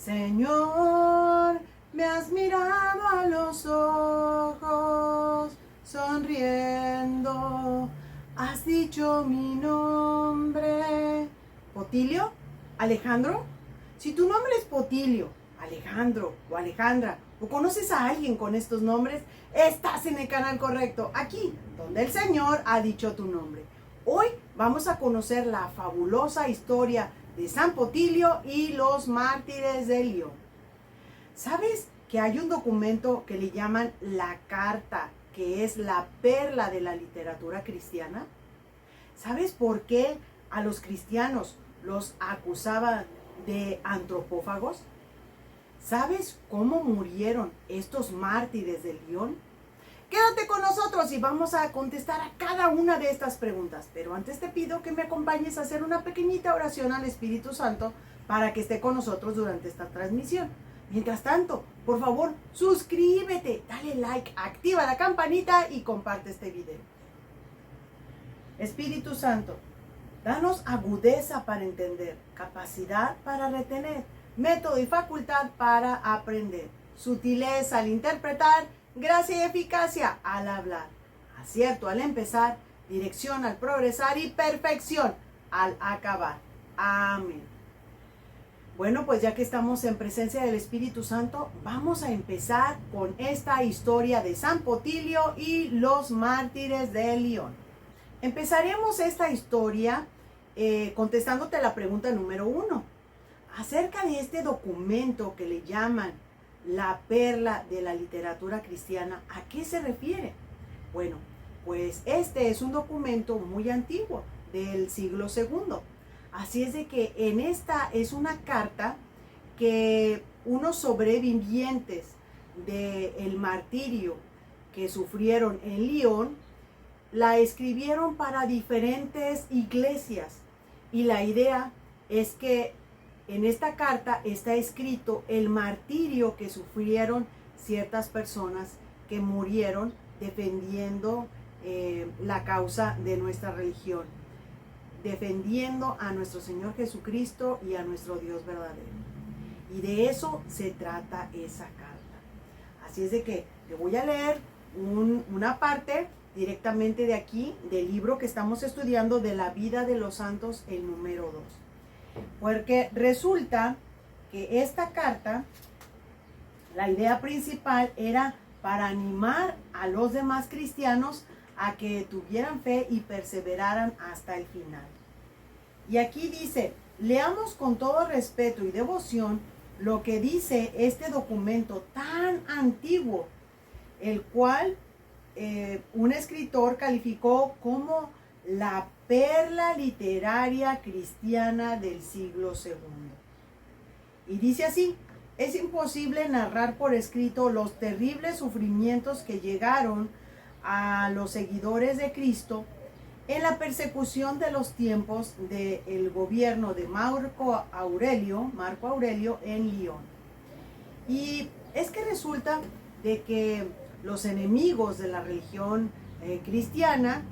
Señor, me has mirado a los ojos, sonriendo, has dicho mi nombre. ¿Potilio? ¿Alejandro? Si tu nombre es Potilio, Alejandro o Alejandra, o conoces a alguien con estos nombres, estás en el canal correcto, aquí, donde el Señor ha dicho tu nombre. Hoy vamos a conocer la fabulosa historia de San Potilio y los mártires de Lyon. ¿Sabes que hay un documento que le llaman la Carta, que es la perla de la literatura cristiana? ¿Sabes por qué a los cristianos los acusaban de antropófagos? ¿Sabes cómo murieron estos mártires de Lyon? Quédate con nosotros y vamos a contestar a cada una de estas preguntas. Pero antes te pido que me acompañes a hacer una pequeñita oración al Espíritu Santo para que esté con nosotros durante esta transmisión. Mientras tanto, por favor, suscríbete, dale like, activa la campanita y comparte este video. Espíritu Santo, danos agudeza para entender, capacidad para retener, método y facultad para aprender, sutileza al interpretar, gracia y eficacia al hablar, acierto al empezar, dirección al progresar y perfección al acabar. Amén. Bueno, pues ya que estamos en presencia del Espíritu Santo, vamos a empezar con esta historia de San Potilio y los mártires de Lyon. Empezaremos esta historia contestándote la pregunta número 1. Acerca de este documento que le llaman la perla de la literatura cristiana, ¿a qué se refiere? Bueno, pues este es un documento muy antiguo, del siglo II. Así es de que en esta es una carta que unos sobrevivientes del martirio que sufrieron en Lyon la escribieron para diferentes iglesias. Y la idea es que en esta carta está escrito el martirio que sufrieron ciertas personas que murieron defendiendo la causa de nuestra religión, defendiendo a nuestro Señor Jesucristo y a nuestro Dios verdadero. Y de eso se trata esa carta. Así es de que te voy a leer una parte directamente de aquí, del libro que estamos estudiando de la vida de los santos, el número 2. Porque resulta que esta carta, la idea principal era para animar a los demás cristianos a que tuvieran fe y perseveraran hasta el final. Y aquí dice, leamos con todo respeto y devoción lo que dice este documento tan antiguo, el cual un escritor calificó como la perla literaria cristiana del siglo II. Y dice así: es imposible narrar por escrito los terribles sufrimientos que llegaron a los seguidores de Cristo en la persecución de los tiempos del gobierno de Marco Aurelio en Lyon. Y es que resulta de que los enemigos de la religión cristiana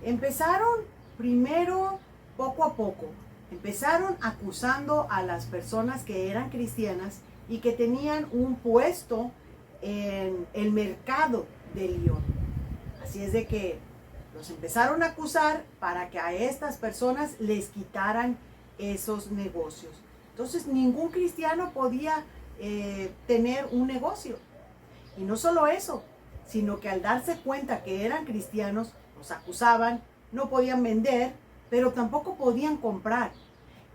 empezaron primero poco a poco. Empezaron acusando a las personas que eran cristianas y que tenían un puesto en el mercado de Lyon. Así es de que los empezaron a acusar para que a estas personas les quitaran esos negocios. Entonces ningún cristiano podía tener un negocio. Y no solo eso, sino que al darse cuenta que eran cristianos, los acusaban, no podían vender, pero tampoco podían comprar.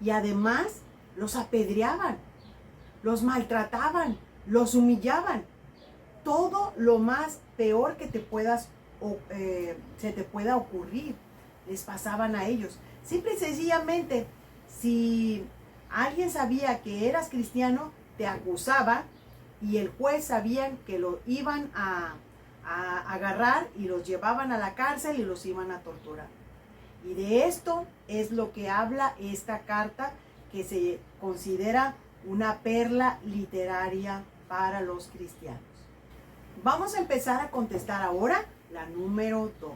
Y además los apedreaban, los maltrataban, los humillaban. Todo lo más peor que se te pueda ocurrir, les pasaban a ellos. Simple y sencillamente, si alguien sabía que eras cristiano, te acusaba y el juez sabía que lo iban a agarrar y los llevaban a la cárcel y los iban a torturar. Y de esto es lo que habla esta carta, que se considera una perla literaria para los cristianos. Vamos a empezar a contestar ahora la número 2.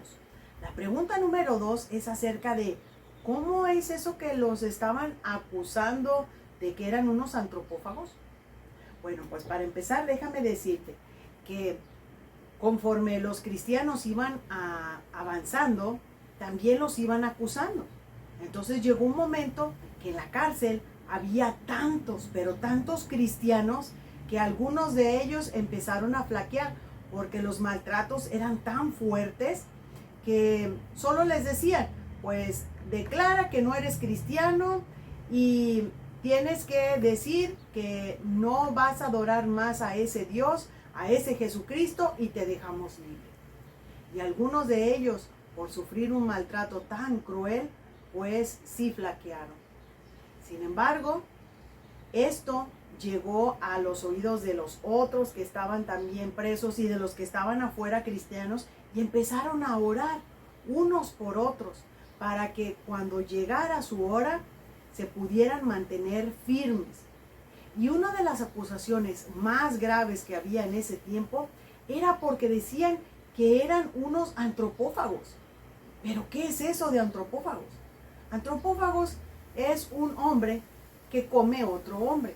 La pregunta número 2 es acerca de cómo es eso que los estaban acusando de que eran unos antropófagos? Bueno, pues para empezar, déjame decirte que conforme los cristianos iban avanzando, también los iban acusando. Entonces llegó un momento que en la cárcel había tantos, pero tantos cristianos, que algunos de ellos empezaron a flaquear, porque los maltratos eran tan fuertes que solo les decían, pues declara que no eres cristiano y tienes que decir que no vas a adorar más a ese Dios, a ese Jesucristo, y te dejamos libre. Y algunos de ellos, por sufrir un maltrato tan cruel, pues sí flaquearon. Sin embargo, esto llegó a los oídos de los otros que estaban también presos y de los que estaban afuera cristianos, y empezaron a orar unos por otros para que cuando llegara su hora se pudieran mantener firmes. Y una de las acusaciones más graves que había en ese tiempo era porque decían que eran unos antropófagos. ¿Pero qué es eso de antropófagos? Antropófagos es un hombre que come otro hombre.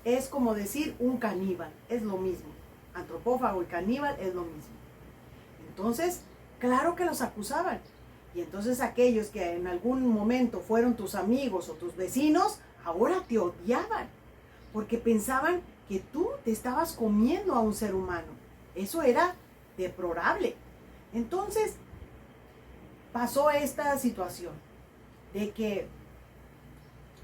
Es como decir un caníbal, es lo mismo. Antropófago y caníbal es lo mismo. Entonces, claro que los acusaban. Y entonces aquellos que en algún momento fueron tus amigos o tus vecinos, ahora te odiaban, porque pensaban que tú te estabas comiendo a un ser humano. Eso era deplorable. Entonces, pasó esta situación de que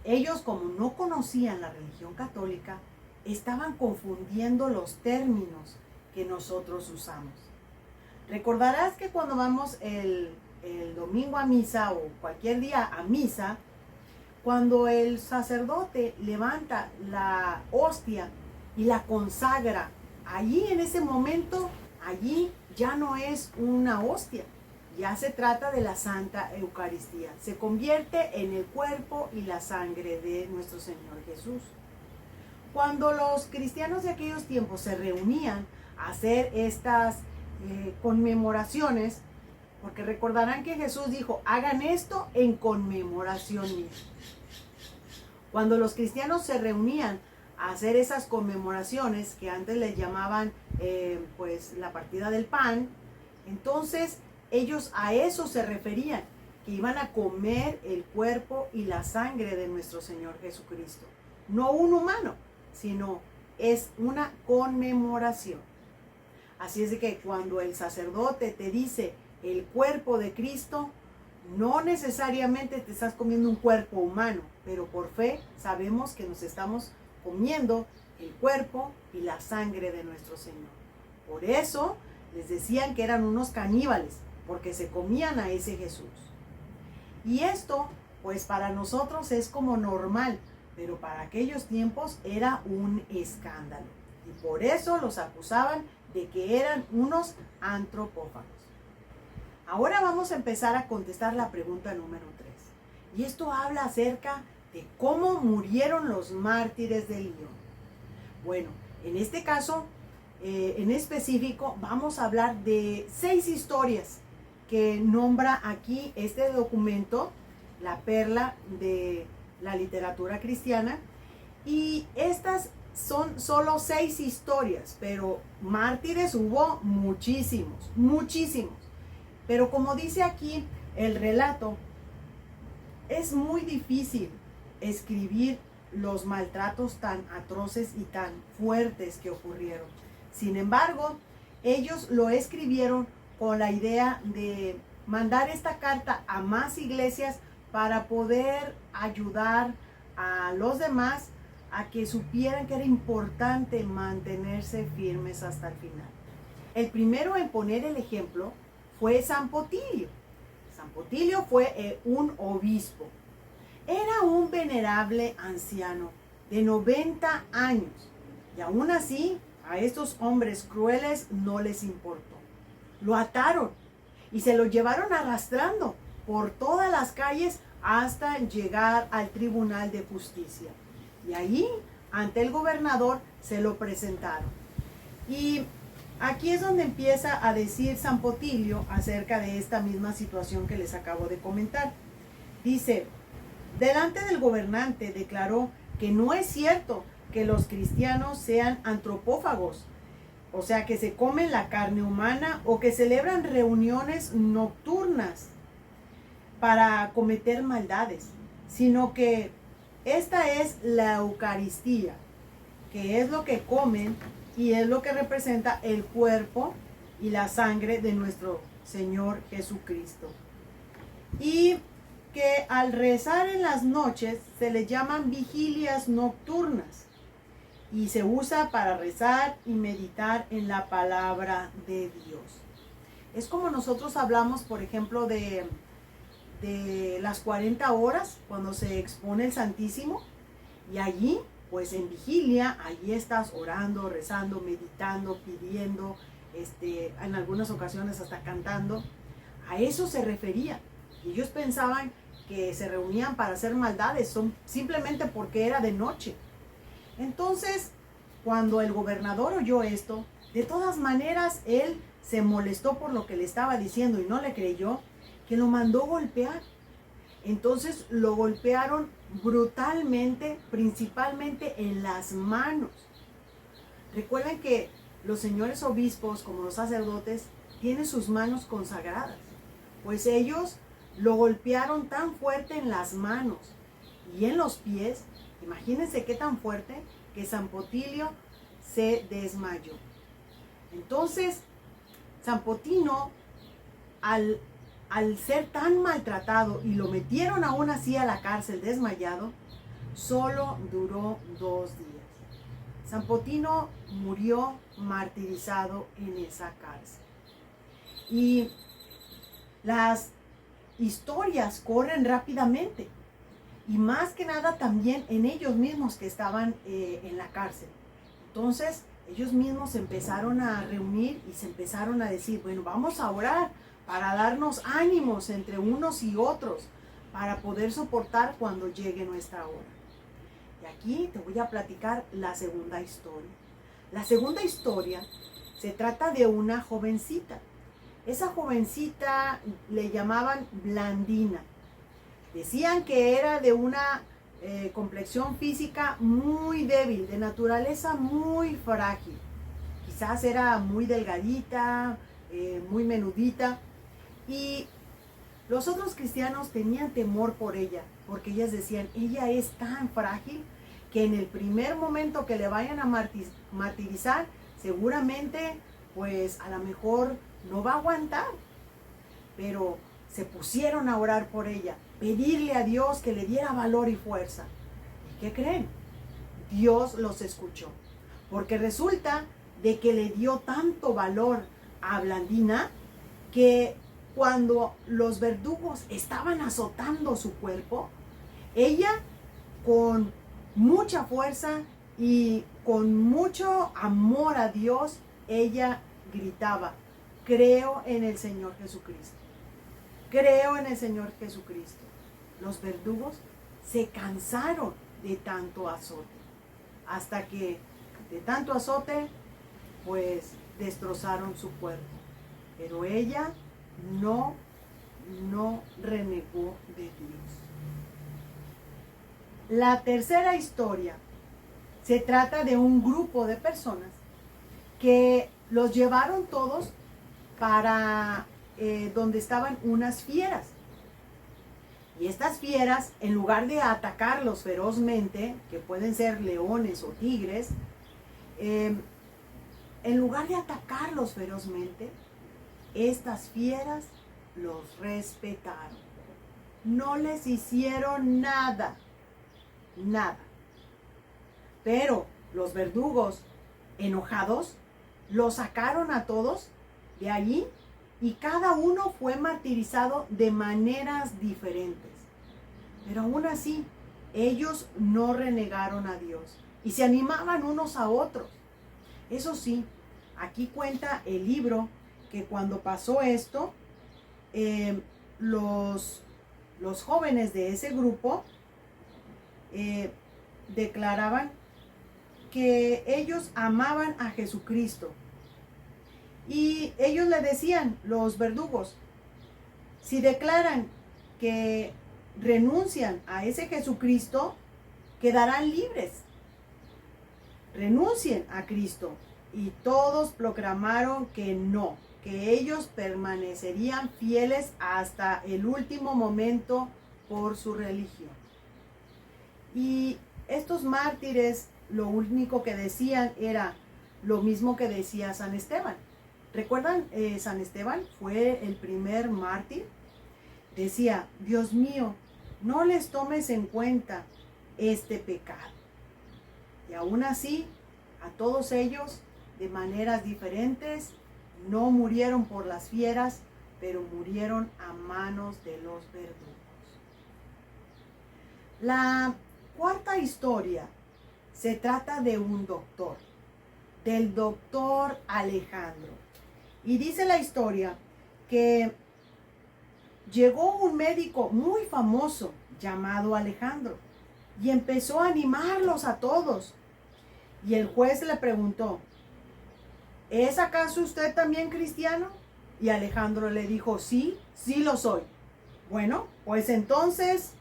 ellos, como no conocían la religión católica, estaban confundiendo los términos que nosotros usamos. Recordarás que cuando vamos el domingo a misa o cualquier día a misa, cuando el sacerdote levanta la hostia y la consagra, allí en ese momento, allí ya no es una hostia, ya se trata de la Santa Eucaristía. Se convierte en el cuerpo y la sangre de nuestro Señor Jesús. Cuando los cristianos de aquellos tiempos se reunían a hacer estas conmemoraciones, porque recordarán que Jesús dijo, hagan esto en conmemoración mía. Cuando los cristianos se reunían a hacer esas conmemoraciones, que antes les llamaban pues la partida del pan, entonces ellos a eso se referían, que iban a comer el cuerpo y la sangre de nuestro Señor Jesucristo. No un humano, sino es una conmemoración. Así es de que cuando el sacerdote te dice el cuerpo de Cristo, no necesariamente te estás comiendo un cuerpo humano, pero por fe sabemos que nos estamos comiendo el cuerpo y la sangre de nuestro Señor. Por eso les decían que eran unos caníbales, porque se comían a ese Jesús. Y esto, pues para nosotros es como normal, pero para aquellos tiempos era un escándalo. Y por eso los acusaban de que eran unos antropófagos. Ahora vamos a empezar a contestar la pregunta número 3. Y esto habla acerca de cómo murieron los mártires de Lyon. Bueno, en este caso, en específico, vamos a hablar de 6 historias que nombra aquí este documento, la perla de la literatura cristiana. Y estas son solo 6 historias, pero mártires hubo muchísimos, muchísimos. Pero como dice aquí el relato, es muy difícil escribir los maltratos tan atroces y tan fuertes que ocurrieron. Sin embargo, ellos lo escribieron con la idea de mandar esta carta a más iglesias para poder ayudar a los demás a que supieran que era importante mantenerse firmes hasta el final. El primero en poner el ejemplo fue San Potilio. San Potilio fue un obispo. Era un venerable anciano de 90 años y aún así a estos hombres crueles no les importó. Lo ataron y se lo llevaron arrastrando por todas las calles hasta llegar al Tribunal de Justicia. Y ahí, ante el gobernador, se lo presentaron. Y aquí es donde empieza a decir San Potilio acerca de esta misma situación que les acabo de comentar. Dice, delante del gobernante declaró que no es cierto que los cristianos sean antropófagos, o sea, que se comen la carne humana o que celebran reuniones nocturnas para cometer maldades, sino que esta es la Eucaristía, que es lo que comen y es lo que representa el cuerpo y la sangre de nuestro Señor Jesucristo. Y que al rezar en las noches se le llaman vigilias nocturnas y se usa para rezar y meditar en la palabra de Dios. Es como nosotros hablamos, por ejemplo, de las 40 horas cuando se expone el Santísimo, y allí, pues en vigilia, allí estás orando, rezando, meditando, pidiendo, en algunas ocasiones hasta cantando. A eso se refería. Y ellos pensaban que se reunían para hacer maldades, simplemente porque era de noche. Entonces, cuando el gobernador oyó esto, de todas maneras él se molestó por lo que le estaba diciendo y no le creyó, que lo mandó golpear. Entonces lo golpearon brutalmente, principalmente en las manos. Recuerden que los señores obispos, como los sacerdotes, tienen sus manos consagradas. Pues ellos lo golpearon tan fuerte en las manos y en los pies, imagínense qué tan fuerte, que San Potilio se desmayó. Entonces, San Potino, al ser tan maltratado y lo metieron aún así a la cárcel desmayado, solo duró 2 días. San Potino murió martirizado en esa cárcel. Y las historias corren rápidamente, y más que nada también en ellos mismos que estaban en la cárcel. Entonces ellos mismos se empezaron a reunir y se empezaron a decir, bueno, vamos a orar para darnos ánimos entre unos y otros, para poder soportar cuando llegue nuestra hora. Y aquí te voy a platicar la segunda historia. La segunda historia se trata de una jovencita. Esa jovencita le llamaban Blandina. Decían que era de una complexión física muy débil, de naturaleza muy frágil. Quizás era muy delgadita, muy menudita. Y los otros cristianos tenían temor por ella, porque ellas decían, ella es tan frágil que en el primer momento que le vayan a martirizar, seguramente, pues a lo mejor no va a aguantar. Pero se pusieron a orar por ella, pedirle a Dios que le diera valor y fuerza. ¿Y qué creen? Dios los escuchó, porque resulta de que le dio tanto valor a Blandina que cuando los verdugos estaban azotando su cuerpo, ella con mucha fuerza y con mucho amor a Dios, ella gritaba, creo en el Señor Jesucristo. Creo en el Señor Jesucristo. Los verdugos se cansaron de tanto azote, hasta que de tanto azote, pues destrozaron su cuerpo. Pero ella no renegó de Dios. La tercera historia se trata de un grupo de personas que los llevaron todos para donde estaban unas fieras. Y estas fieras, en lugar de atacarlos ferozmente, que pueden ser leones o tigres, en lugar de atacarlos ferozmente, estas fieras los respetaron. No les hicieron nada. Pero los verdugos, enojados, los sacaron a todos de allí y cada uno fue martirizado de maneras diferentes. Pero aún así, ellos no renegaron a Dios y se animaban unos a otros. Eso sí, aquí cuenta el libro que cuando pasó esto, los jóvenes de ese grupo declaraban que ellos amaban a Jesucristo. Y ellos le decían, los verdugos, si declaran que renuncian a ese Jesucristo, quedarán libres. Renuncien a Cristo. Y todos proclamaron que no, que ellos permanecerían fieles hasta el último momento por su religión. Y estos mártires lo único que decían era lo mismo que decía San Esteban. ¿Recuerdan? San Esteban fue el primer mártir. Decía, Dios mío, no les tomes en cuenta este pecado. Y aún así, a todos ellos, de maneras diferentes, no murieron por las fieras, pero murieron a manos de los verdugos. La cuarta historia se trata de un doctor, del doctor Alejandro. Y dice la historia que llegó un médico muy famoso llamado Alejandro y empezó a animarlos a todos. Y el juez le preguntó, ¿es acaso usted también cristiano? Y Alejandro le dijo, sí, sí lo soy. Bueno, pues entonces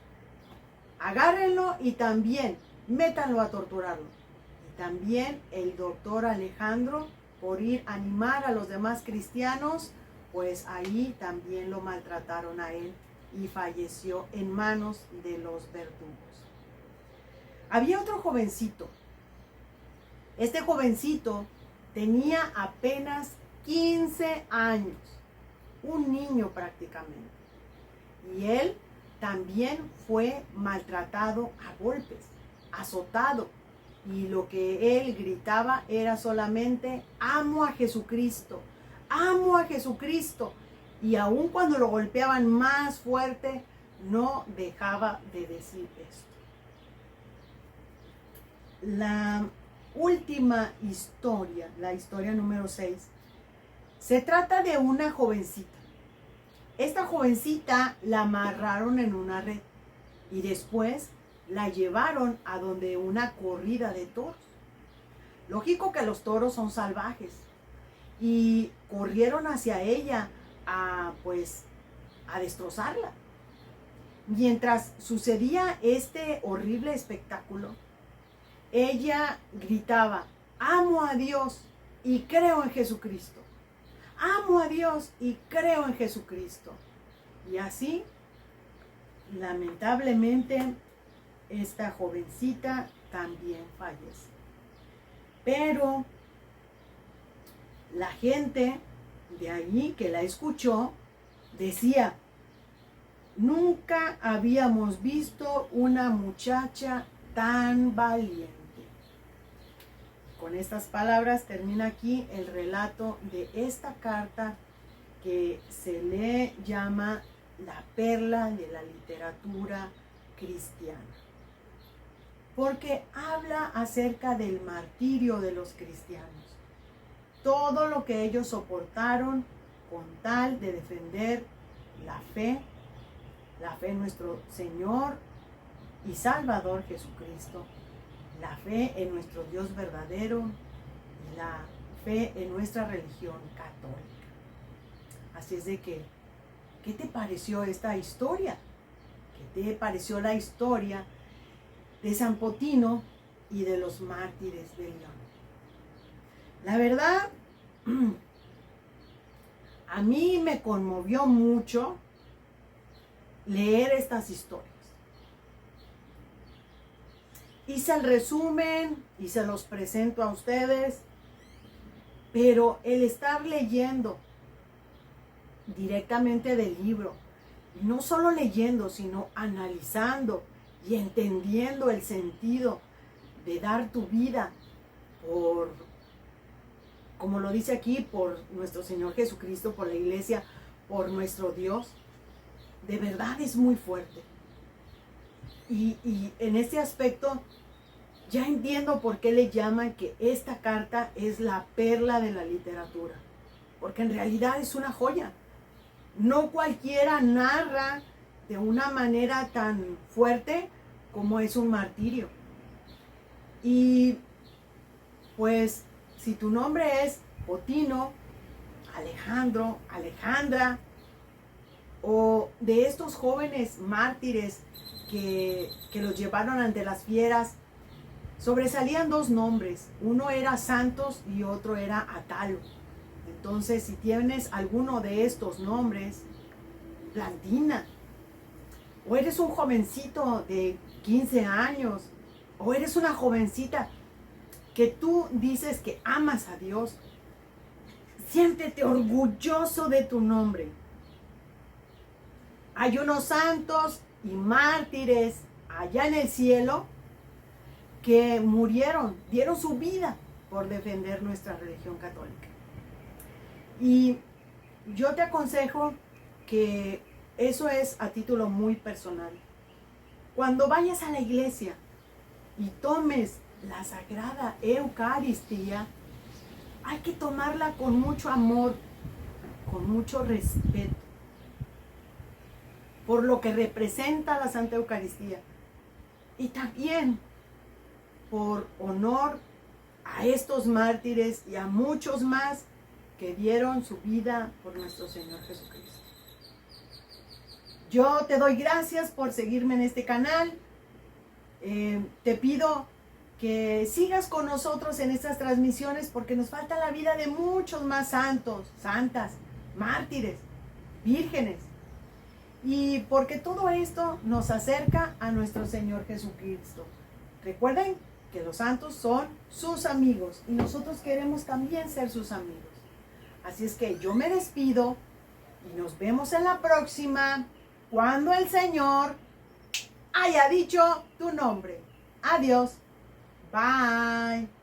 agárrenlo y también métanlo a torturarlo. Y también el doctor Alejandro, por ir a animar a los demás cristianos, pues ahí también lo maltrataron a él y falleció en manos de los verdugos. Había otro jovencito. Este jovencito tenía apenas 15 años, un niño prácticamente. Y él también fue maltratado a golpes, azotado. Y lo que él gritaba era solamente, amo a Jesucristo, amo a Jesucristo. Y aun cuando lo golpeaban más fuerte, no dejaba de decir esto. La última historia, la historia número 6, se trata de una jovencita. Esta jovencita la amarraron en una red y después la llevaron a donde una corrida de toros. Lógico que los toros son salvajes y corrieron hacia ella a destrozarla. Mientras sucedía este horrible espectáculo, ella gritaba, amo a Dios y creo en Jesucristo. Amo a Dios y creo en Jesucristo. Y así, lamentablemente, esta jovencita también fallece. Pero la gente de allí que la escuchó decía, nunca habíamos visto una muchacha tan valiente. Con estas palabras termina aquí el relato de esta carta que se le llama la perla de la literatura cristiana. Porque habla acerca del martirio de los cristianos. Todo lo que ellos soportaron con tal de defender la fe en nuestro Señor y Salvador Jesucristo, la fe en nuestro Dios verdadero y la fe en nuestra religión católica. Así es de que, ¿qué te pareció esta historia? ¿Qué te pareció la historia de San Potino y de los mártires de León? La verdad, a mí me conmovió mucho leer estas historias. Hice el resumen y se los presento a ustedes, pero el estar leyendo directamente del libro, y no solo leyendo, sino analizando y entendiendo el sentido de dar tu vida por, como lo dice aquí, por nuestro Señor Jesucristo, por la iglesia, por nuestro Dios, de verdad es muy fuerte. Y en este aspecto ya entiendo por qué le llaman que esta carta es la perla de la literatura. Porque en realidad es una joya. No cualquiera narra de una manera tan fuerte como es un martirio. Y pues si tu nombre es Potino, Alejandro, Alejandra, o de estos jóvenes mártires que los llevaron ante las fieras sobresalían dos nombres. Uno era Santos y otro era Atalo. Entonces, si tienes alguno de estos nombres, Blandina, o eres un jovencito de 15 años, o eres una jovencita que tú dices que amas a Dios, siéntete orgulloso de tu nombre. Hay unos santos y mártires allá en el cielo que murieron, dieron su vida por defender nuestra religión católica. Y yo te aconsejo que eso es a título muy personal. Cuando vayas a la iglesia y tomes la Sagrada Eucaristía, hay que tomarla con mucho amor, con mucho respeto, por lo que representa la Santa Eucaristía. Y también por honor a estos mártires y a muchos más que dieron su vida por nuestro Señor Jesucristo. Yo te doy gracias por seguirme en este canal. Te pido que sigas con nosotros en estas transmisiones porque nos falta la vida de muchos más santos, santas, mártires, vírgenes. Y porque todo esto nos acerca a nuestro Señor Jesucristo. Recuerden que los santos son sus amigos y nosotros queremos también ser sus amigos. Así es que yo me despido y nos vemos en la próxima cuando el Señor haya dicho tu nombre. Adiós. Bye.